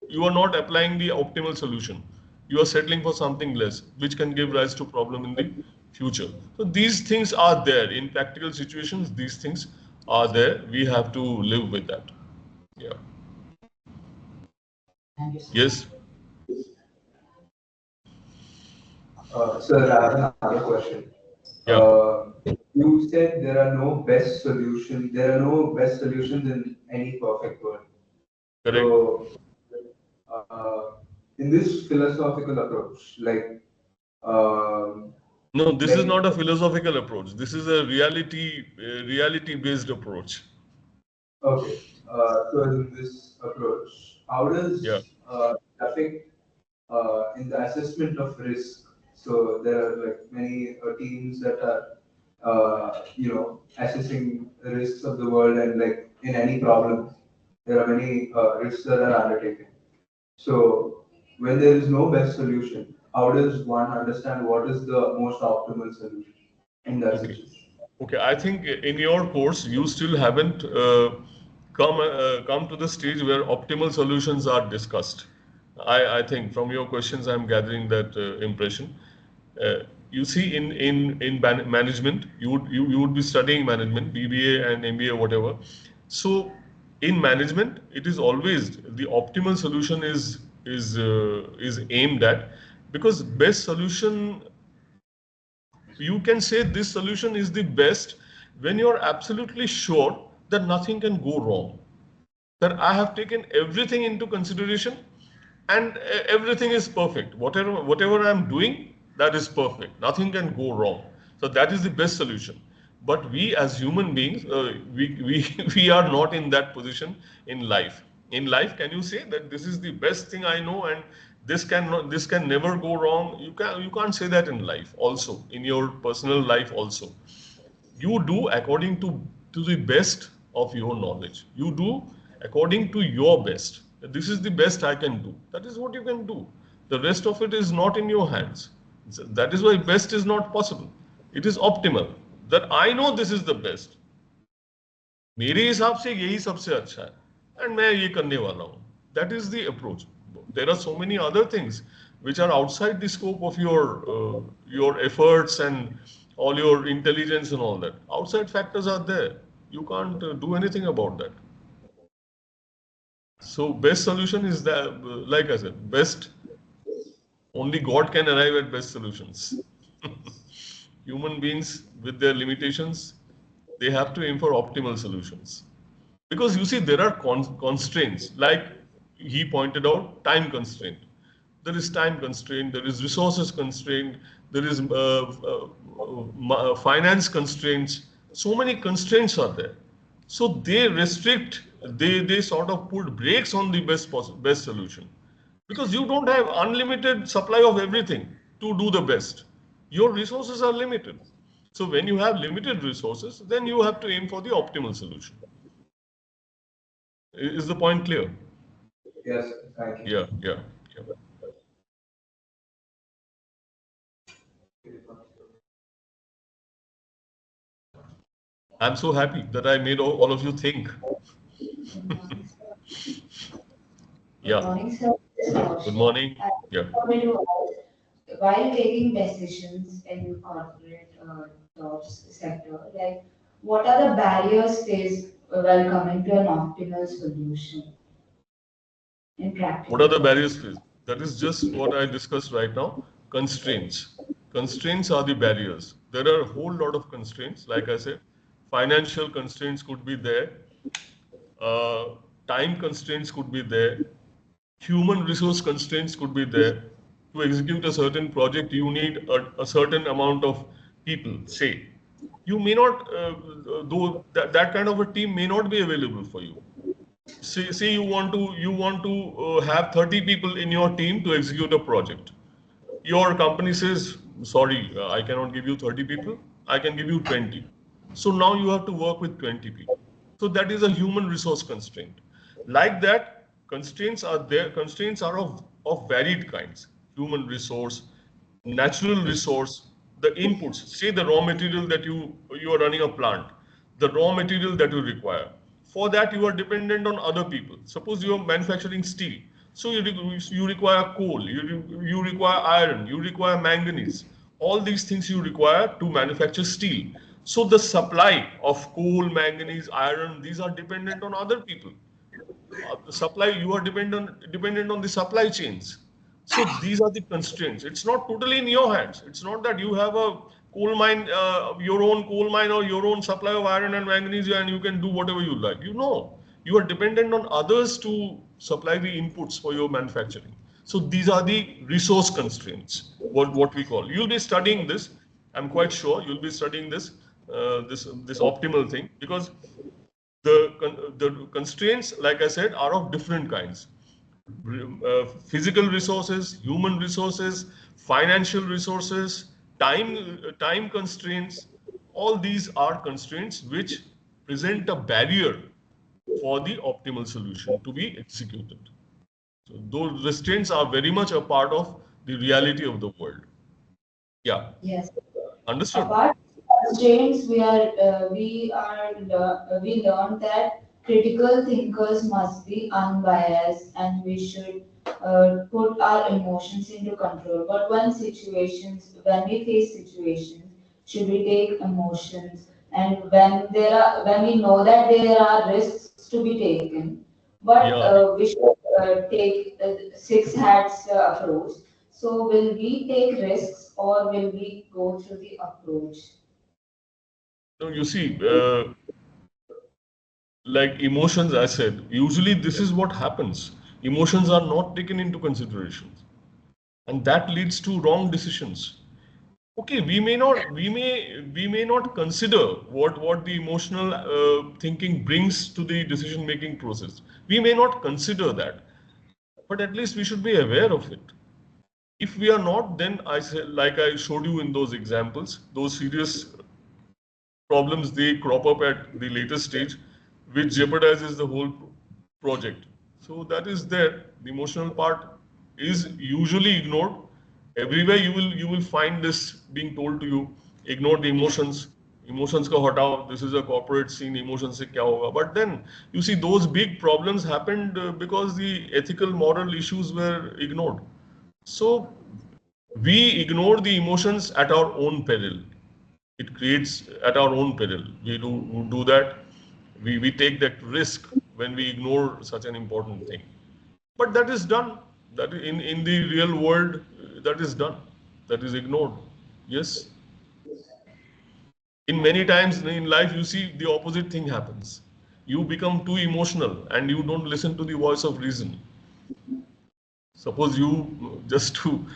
you are not applying the optimal solution. You are settling for something less, which can give rise to problem in the future. So these things are there in practical situations. These things are there. We have to live with that. Yeah. Thank you, sir. Yes. Sir, I have another question. Yeah. You said there are no best solutions. There are no best solutions in any perfect world. Correct. So, in this philosophical approach, um, No, this is like not a philosophical approach. This is a reality-based approach. okay, so in this approach, how Yeah. does it affect in the assessment of risk? So there are like many teams that are, assessing the risks of the world, and like in any problem, there are many risks that are undertaken. So when there is no best solution, how does one understand what is the most optimal solution in that Okay. situation? Okay. I think in your course you still haven't come to the stage where optimal solutions are discussed. I think from your questions I'm gathering that impression. Uh, you see, management, you would be studying management, BBA and MBA, whatever. So in management, it is always the optimal solution is aimed at, because best solution, you can say this solution is the best when you are absolutely sure that nothing can go wrong, that I have taken everything into consideration and everything is perfect. Whatever I'm doing, that is perfect. Nothing can go wrong. So that is the best solution. But we as human beings, we are not in that position in life. In life, can you say that this is the best thing I know and this can never go wrong? You can't say that in life. Also, in your personal life also, you do according to the best of your knowledge. You do according to your best. This is the best I can do. That is what you can do. The rest of it is not in your hands. That is why best is not possible. It is optimal, that I know this is the best. मेरे हिसाब से यही सबसे अच्छा है and मैं ये करने वाला हूँ. That is the approach. There are so many other things which are outside the scope of your efforts and all your intelligence and all that. Outside factors are there. You can't do anything about that. So best solution is that, like I said, best. Only God can arrive at best solutions. Human beings with their limitations, they have to aim for optimal solutions. Because you see, there are constraints, like he pointed out, time constraint. There is time constraint, there is resources constraint, there is finance constraints. So many constraints are there. So they restrict, they sort of put brakes on the best solution. Because you don't have unlimited supply of everything to do the best. Your resources are limited. So when you have limited resources, then you have to aim for the optimal solution. Is the point clear? Yes, thank you. Yeah. I'm so happy that I made all of you think. Good Yeah. morning, sir. Good morning. Yeah. Wanted to ask, while taking decisions in corporate jobs sector, like what are the barriers faced while coming to an optimal solution in practice? What are the barriers faced? That is just what I discussed right now. Constraints. Constraints are the barriers. There are a whole lot of constraints. Like I said, financial constraints could be there. Time constraints could be there. Human resource constraints could be there. To execute a certain project, you need a certain amount of people, say. You may not, though that kind of a team may not be available for you. Say you want to have 30 people in your team to execute a project. Your company says, sorry, I cannot give you 30 people, I can give you 20. So now you have to work with 20 people. So that is a human resource constraint. Like that, constraints are there. Constraints are of varied kinds. Human resource, natural resource, the inputs, say the raw material that you are running a plant, the raw material that you require. For that, you are dependent on other people. Suppose you are manufacturing steel. So you require coal, you require iron, you require manganese. All these things you require to manufacture steel. So the supply of coal, manganese, iron, these are dependent on other people. The supply, you are dependent on the supply chains. So these are the constraints. It's not totally in your hands. It's not that you have a coal mine, your own coal mine or your own supply of iron and manganese, and you can do whatever you like. You know, you are dependent on others to supply the inputs for your manufacturing. So these are the resource constraints, what we call. You'll be studying this. I'm quite sure you'll be studying this, this optimal thing, because the constraints, like I said, are of different kinds. Physical resources, human resources, financial resources, time constraints. All these are constraints which present a barrier for the optimal solution to be executed. So those restraints are very much a part of the reality of the world. Yeah, Yes. understood? Apart from constraints, we learned that critical thinkers must be unbiased and we should put our emotions into control. But when we face situations, should we take emotions? And when we know that there are risks to be taken, but Yeah. we should take six hats approach. So will we take risks or will we go through the approach? No, you see, like emotions, I said, usually this is what happens. Emotions are not taken into consideration, and that leads to wrong decisions. Okay, we may not consider what the emotional thinking brings to the decision making process. We may not consider that, but at least we should be aware of it. If we are not, then I say, like I showed you in those examples, those serious problems, they crop up at the later stage, which jeopardizes the whole project. So that is there. The emotional part is usually ignored. Everywhere you will find this being told to you. Ignore the emotions. Emotions ka hatao. This is a corporate scene. Emotions se kya hoga? But then you see those big problems happened because the ethical moral issues were ignored. So we ignore the emotions at our own peril. It creates at our own peril. We do that. We take that risk when we ignore such an important thing. But that is done. That in the real world, that is done. That is ignored. Yes. In many times in life, you see the opposite thing happens. You become too emotional and you don't listen to the voice of reason. Suppose you just to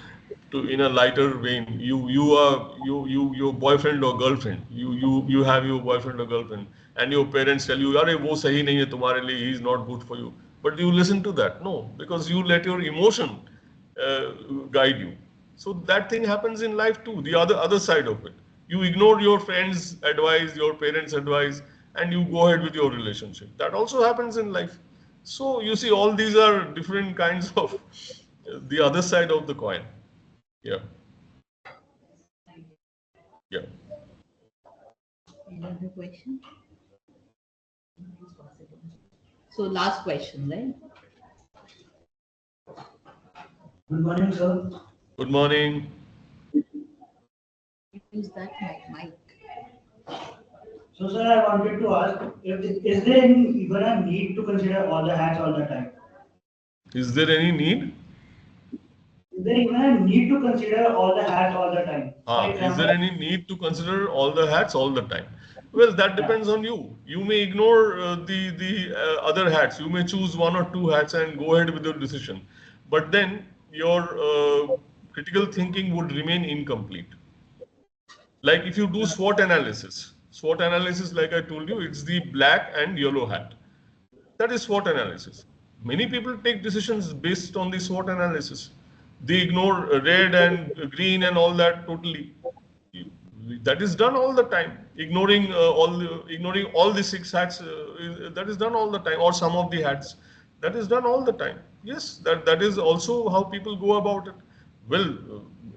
in a lighter vein, your boyfriend or girlfriend, you have your boyfriend or girlfriend, and your parents tell you, "Arey wo sahi nahi hai tumhare liye, he is not good for you." But you listen to that? No, because you let your emotion uh, guide you. So that thing happens in life too. The other side of it, you ignore your friends' advice, your parents' advice, and you go ahead with your relationship. That also happens in life. So you see, all these are different kinds of the other side of the coin. Yeah, yeah. Any other question? So last question, right? Good morning, sir. Good morning. Use that mic. So, sir, I wanted to ask, is there any, even a need to consider all the hats all the time? Is there any need? Is there even a need to consider all the hats all the time? For Is there example, any need to consider all the hats all the time? Well, that yeah, depends on you. You may ignore the other hats. You may choose one or two hats and go ahead with your decision. But then your critical thinking would remain incomplete. Like if you do SWOT analysis, like I told you, it's the black and yellow hat. That is SWOT analysis. Many people take decisions based on the SWOT analysis. They ignore red and green and all that totally. That is done all the time. Ignoring all the six hats, that is done all the time, or some of the hats. That is done all the time. Yes, that is also how people go about it. Well,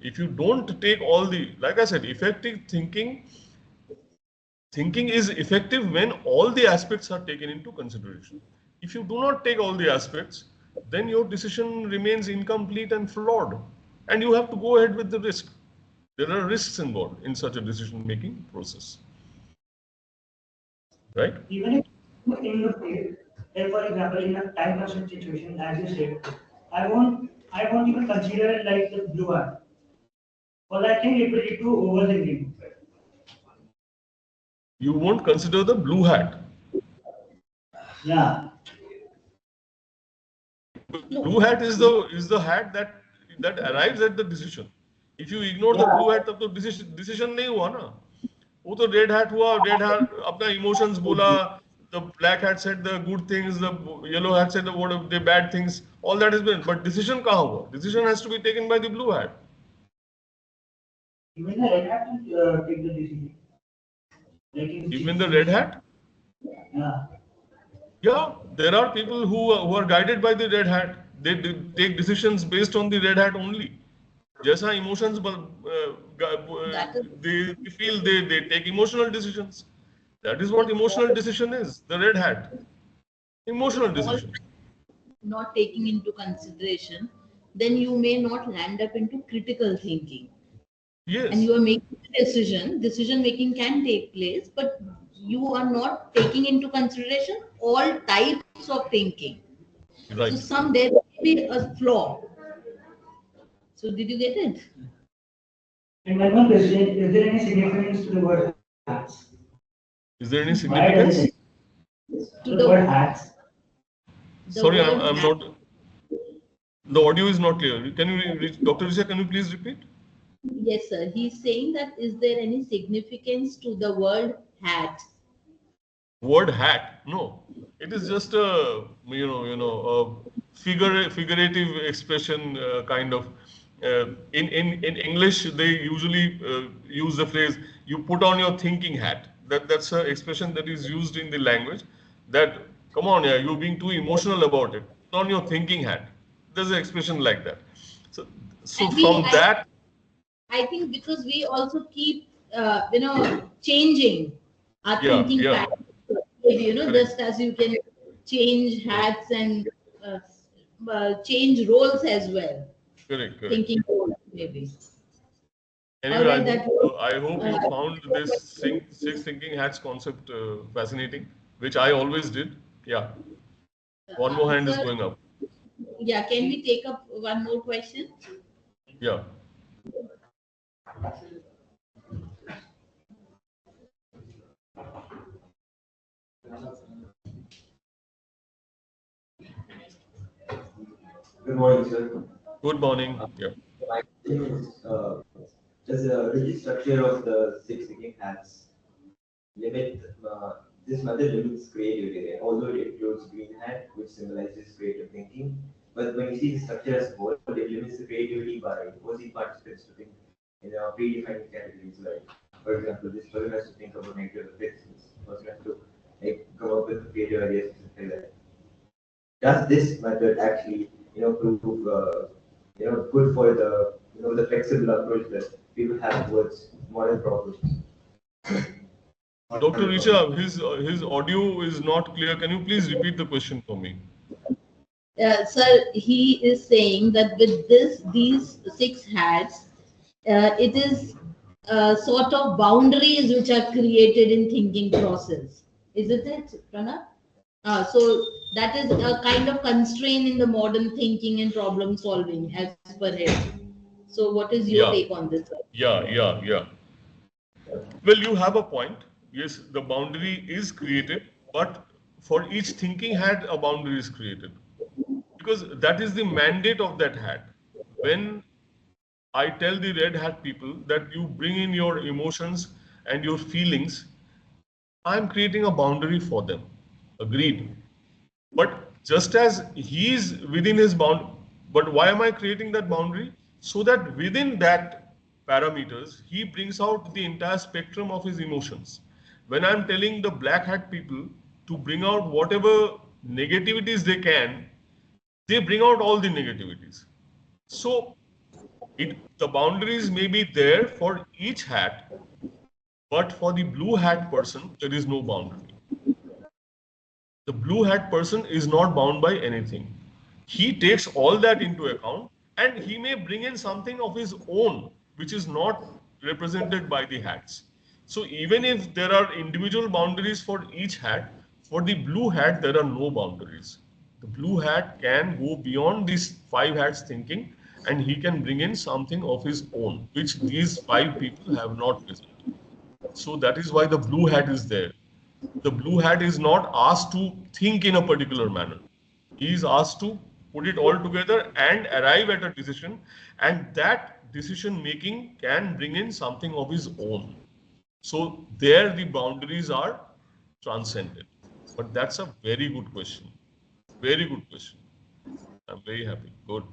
if you don't take all the, like I said, effective thinking is effective when all the aspects are taken into consideration. If you do not take all the aspects, then your decision remains incomplete and flawed. And you have to go ahead with the risk. There are risks involved in such a decision-making process. Right? Even if in the field, like for example, in a time constraint situation, as you said, I won't even consider it like the blue hat. Because I think it will lead to overthinking. You won't consider the blue hat. Yeah. Blue hat is the hat that arrives at the decision. If you ignore the blue hat, तब तो decision नहीं हुआ ना. वो तो red hat हुआ, red hat अपना emotions बोला, the black hat said the good things, the yellow hat said the bad things. All that has been, but decision कहाँ हुआ? Decision has to be taken by the blue hat. Even the red hat will take the decision. Like Even the red hat? Yeah. Yeah, there are people who are guided by the red hat. They take decisions based on the red hat only. Just emotions, they feel they take emotional decisions. That is what emotional decision is. The red hat, emotional decision. Not taking into consideration, then you may not land up into critical thinking. Yes. And you are making a decision. Decision making can take place, but you are not taking into consideration all types of thinking. Right. So there may be a flaw. So did you get it? And one more question, is there any significance to the word hats? Is there any Why does significance? it to the word hats? Sorry, word I'm hat. not. The audio is not clear. Can you, Dr. Risha, can you please repeat? Yes, sir. He's saying that is there any significance to the word hat? Word hat? No, it is just a a figurative expression kind of. In English, they usually use the phrase "you put on your thinking hat." That's an expression that is used in the language. That come on, yeah, you're being too emotional about it. Put on your thinking hat. There's an expression like that. So And from that. I think because we also keep, changing our thinking pattern. Maybe, Correct. just as you can change hats and change roles as well. Correct. Thinking roles, maybe. Anyway, Alright, I hope you found this six thinking hats concept fascinating, which I always did. Yeah. One more hand is sir, going up. Yeah, can we take up one more question? Yeah. Good morning, sir. Good morning. Yeah. My question is, does the rigid structure of the six thinking hats limit, this method limits creativity, although it includes green hat, which symbolizes creative thinking. But when you see the structure as a whole, it limits the creativity by forcing participants to think in predefined categories. Like, for example, this person has to think about negative effects. This person has to come up with creative ideas, something like that. Does this method actually, prove, good for the, the flexible approach that people have towards modern problems? Dr. Richa, his audio is not clear. Can you please repeat the question for me? Sir, he is saying that with these six hats, it is sort of boundaries which are created in thinking process. Isn't it, Pranav? So that is a kind of constraint in the modern thinking and problem solving as per him. So what is your take on this, sir? Yeah. Well, you have a point. Yes, the boundary is created, but for each thinking hat, a boundary is created. Because that is the mandate of that hat. When I tell the red hat people that you bring in your emotions and your feelings, I'm creating a boundary for them. Agreed. But just as he is within his bound, but why am I creating that boundary? So that within that parameters, he brings out the entire spectrum of his emotions. When I'm telling the black hat people to bring out whatever negativities they can, they bring out all the negativities. So the boundaries may be there for each hat, but for the blue hat person, there is no boundary. The blue hat person is not bound by anything. he takes all that into account and he may bring in something of his own, which is not represented by the hats. So even if there are individual boundaries for each hat, for the blue hat, there are no boundaries. The blue hat can go beyond these 5 hats thinking and he can bring in something of his own, which these 5 people have not presented. So that is why the blue hat is there. The blue hat is not asked to think in a particular manner. He is asked to put it all together and arrive at a decision, and that decision making can bring in something of his own. So there the boundaries are transcended. But that's a very good question. Very good question. I'm very happy. Good.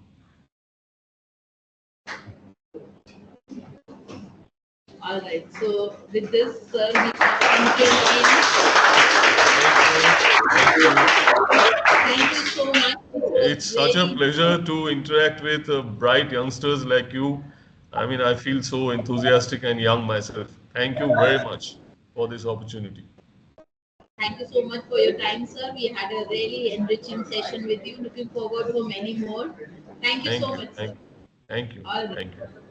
All right. So with this, sir, we come to an end. Thank you so much. It's such a pleasure to interact with bright youngsters like you. I mean, I feel so enthusiastic and young myself. Thank you very much for this opportunity. Thank you so much for your time, sir. We had a really enriching session with you. Looking forward for many more. Thank you so much, sir. Thank you. All right. Thank you.